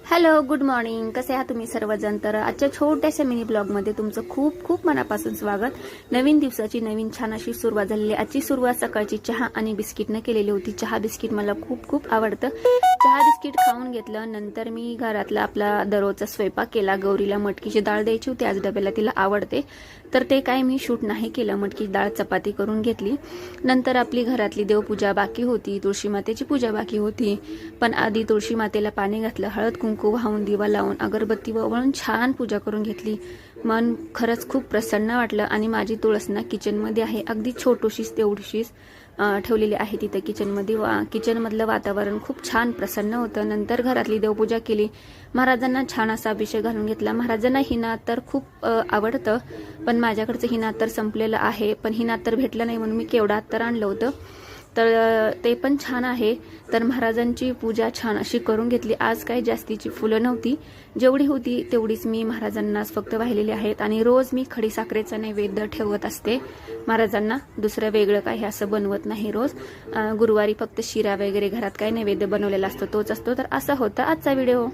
Hello, good morning. कसे आहात तुम्ही सर्वजण? तर आजच्या छोट्याशा मिनी ब्लॉगमध्ये तुमचं खूप खूप मनापासून स्वागत. नवीन दिवसाची नवीन छान अशी सुरुवात झालेली. आजची सुरुवात सकाळची चहा आणि बिस्किटने केलेली होती. चहा बिस्किट मला खूप खूप आवडतं. चहा बिस्किट खाऊन घेतलं. नंतर मी घरातला आपला दररोजचा स्वयंपाक केला. गौरीला मटकीची डाळ द्यायची होती, आज डब्याला तिला आवडते, तर ते काय मी शूट नाही केलं. मटकीची डाळ चपाती करून घेतली. नंतर आपली घरातली देवपूजा बाकी होती, तुळशी मातेची पूजा बाकी होती. पण आधी तुळशी मातेला पाणी घातलं, हळद कुंकू वाहून, दिवा लावून, अगरबत्ती वळून छान पूजा करून घेतली. मन खरंच खूप प्रसन्न वाटलं. आणि माझी तुळस ना किचनमध्ये आहे, अगदी छोटीशीच तेवढीशीच ठेवलेली आहे तिथे किचनमध्ये. किचनमधलं वातावरण खूप छान प्रसन्न होतं. नंतर घरातली देवपूजा केली. महाराजांना छान असा अभिषेक घालून घेतला. महाराजांना हिना तर खूप आवडतं, पण माझ्याकडचं हिना तर संपलेलं आहे. पण हिना तर भेटलं नाही म्हणून मी केवढा तर आणलं होतं, तर ते पण छान आहे. तर महाराजांची पूजा छान अशी करून घेतली. आज काही जास्तीची फुलं नव्हती, जेवढी होती तेवढीच मी महाराजांनाच फक्त वाहिलेली आहेत. आणि रोज मी खडीसाखरेचा नैवेद्य ठेवत असते महाराजांना, दुसरं वेगळं काही असं बनवत नाही रोज. गुरुवारी फक्त शिरा वगैरे घरात काही नैवेद्य बनवलेला असतो तोच असतो. तर असा होता आजचा व्हिडिओ.